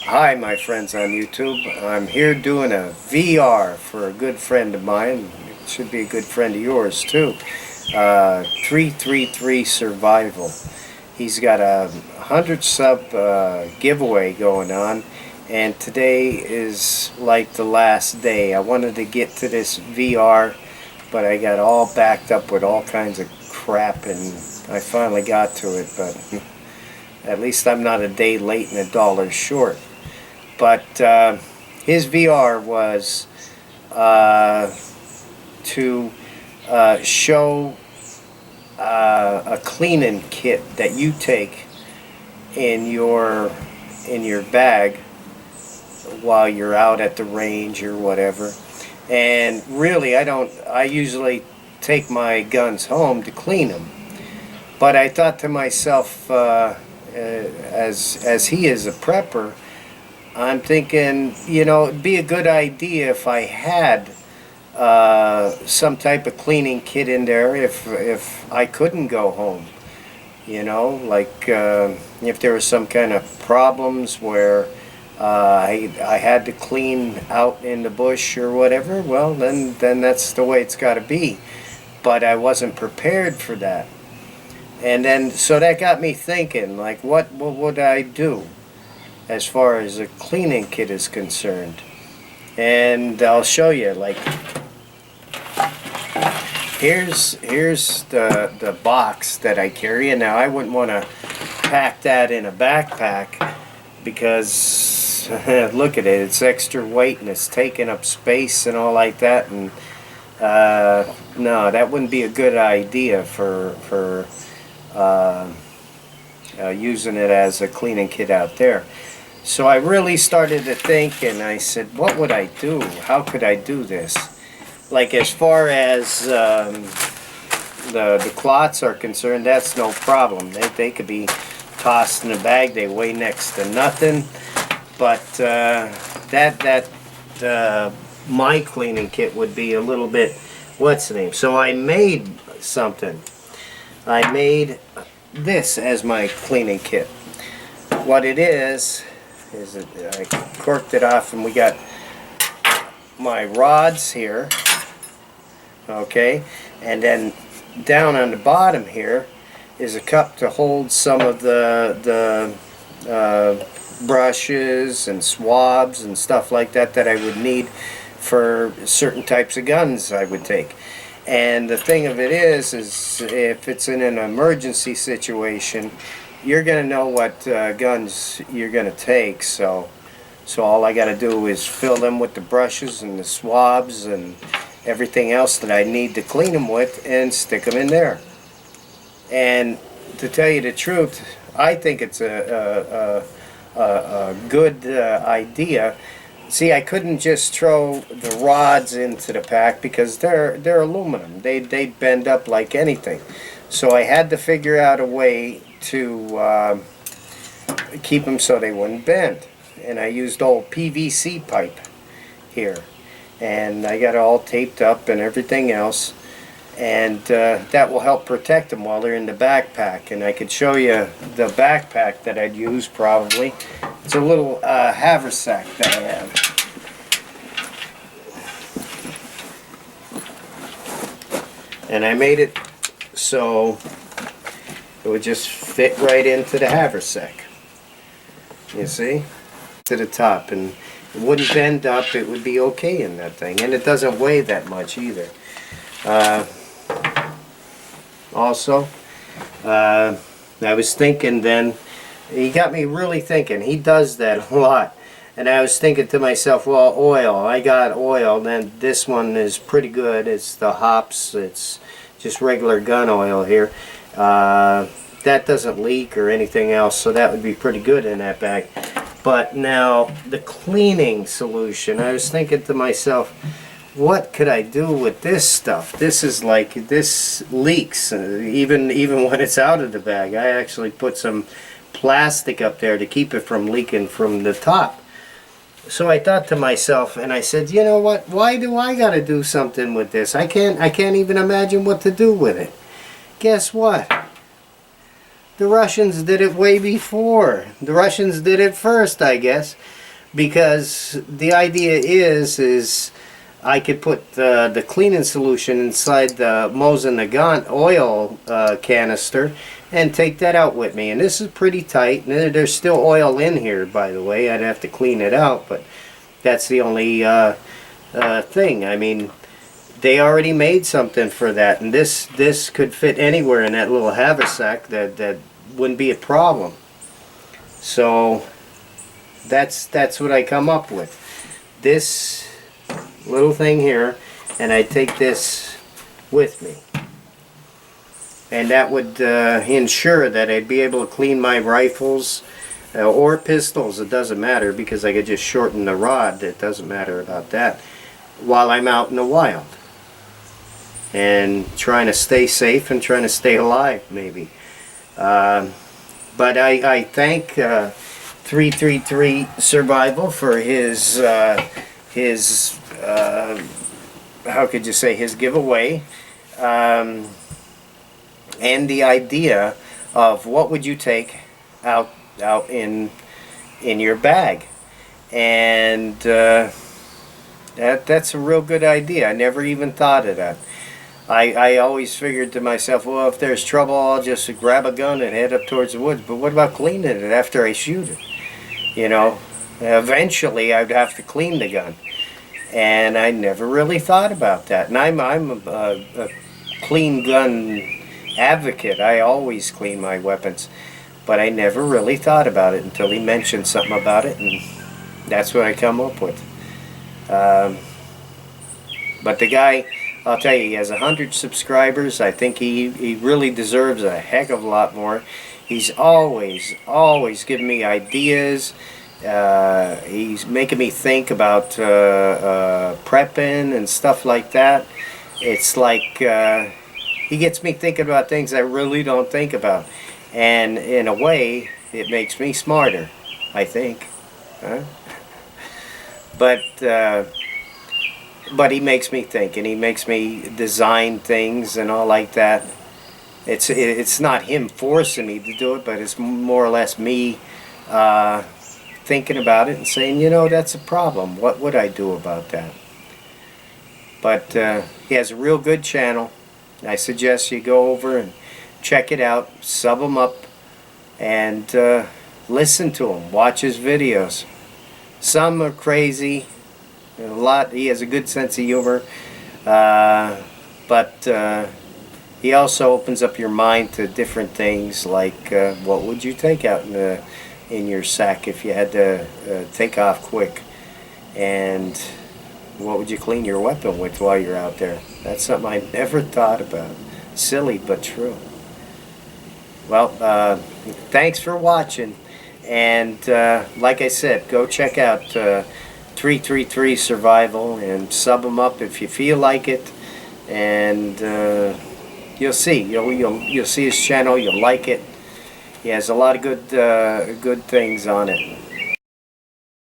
Hi, my friends on YouTube. I'm here doing a VR for a good friend of mine. It should be a good friend of yours too. 333 Survival. He's got a 100 sub giveaway going on, and today is like the last day. I wanted to get to this VR, but I got all backed up with all kinds of crap, and I finally got to it, but at least I'm not a day late and $1 short. But his VR was to show a cleaning kit that you take in your bag while you're out at the range or whatever. And really, I usually take my guns home to clean them. But I thought to myself, as he is a prepper, I'm thinking, it'd be a good idea if I had some type of cleaning kit in there if I couldn't go home. Like if there was some kind of problems where I had to clean out in the bush or whatever, well, then that's the way it's got to be. But I wasn't prepared for that. And then, so that got me thinking, like, what would I do as far as a cleaning kit is concerned? And I'll show you, like, here's the box that I carry. And now I wouldn't want to pack that in a backpack because look at it, it's extra weight and it's taking up space and all like that. And no, that wouldn't be a good idea for using it as a cleaning kit out there. So I really started to think, and I said, what would I do? How could I do this? Like, as far as the clots are concerned, that's no problem. They could be tossed in a bag. They weigh next to nothing. But my cleaning kit would be a little bit, what's the name? So I made something. I made this as my cleaning kit. What it is I corked it off, and we got my rods here, okay, and then down on the bottom here is a cup to hold some of the brushes and swabs and stuff like that I would need for certain types of guns I would take. And the thing of it is if it's in an emergency situation, you're going to know what guns you're going to take. So all I got to do is fill them with the brushes and the swabs and everything else that I need to clean them with and stick them in there. And to tell you the truth, I think it's a good idea. See, I couldn't just throw the rods into the pack because they're aluminum. They'd bend up like anything. So I had to figure out a way to keep them so they wouldn't bend. And I used old PVC pipe here. And I got it all taped up and everything else. And that will help protect them while they're in the backpack. And I could show you the backpack that I'd use probably. It's a little haversack that I have. And I made it so it would just fit right into the haversack. You see? To the top. And it wouldn't bend up. It would be okay in that thing. And it doesn't weigh that much either. Also, I was thinking then, he got me really thinking. He does that a lot. And I was thinking to myself, well, oil. I got oil. Then this one is pretty good. It's the Hops. It's just regular gun oil here. That doesn't leak or anything else, so that would be pretty good in that bag. But now, the cleaning solution. I was thinking to myself, what could I do with this stuff? This is like, this leaks even when it's out of the bag. I actually put some plastic up there to keep it from leaking from the top. So I thought to myself, and I said, you know what, why do I gotta do something with this? I can't even imagine what to do with it. Guess what? The Russians did it way before. The Russians did it first, I guess, because the idea is I could put the cleaning solution inside the Mosin Nagant oil canister and take that out with me. And this is pretty tight. And there's still oil in here, by the way. I'd have to clean it out, but that's the only thing. I mean, they already made something for that, and this could fit anywhere in that little haversack. That wouldn't be a problem. So that's what I come up with. This little thing here, and I take this with me, and that would ensure that I'd be able to clean my rifles or pistols. It doesn't matter, because I could just shorten the rod. It doesn't matter about that while I'm out in the wild and trying to stay safe and trying to stay alive, maybe. But I thank 333 Survival for his how could you say, his giveaway, and the idea of what would you take out in your bag. And that's a real good idea. I never even thought of that. I always figured to myself, well, if there's trouble, I'll just grab a gun and head up towards the woods. But what about cleaning it after I shoot it? You know, eventually I'd have to clean the gun. And I never really thought about that. And I'm a clean gun advocate. I always clean my weapons. But I never really thought about it until he mentioned something about it, and that's what I come up with. But the guy, I'll tell you, he has 100 subscribers. I think he really deserves a heck of a lot more. He's always giving me ideas. He's making me think about prepping and stuff like that. It's like he gets me thinking about things I really don't think about. And in a way, it makes me smarter, I think. Huh? But he makes me think, and he makes me design things and all like that. It's not him forcing me to do it, but it's more or less me thinking about it and saying, you know, that's a problem. What would I do about that? But he has a real good channel. I suggest you go over and check it out, sub him up, and listen to him. Watch his videos. Some are crazy. A lot. He has a good sense of humor, but he also opens up your mind to different things, like what would you take out in your sack if you had to take off quick, and what would you clean your weapon with while you're out there? That's something I never thought about. Silly but true. Well, thanks for watching, and like I said, go check out 333 Survival and sub him up if you feel like it, and you'll see his channel. You'll like it. He has a lot of good things on it.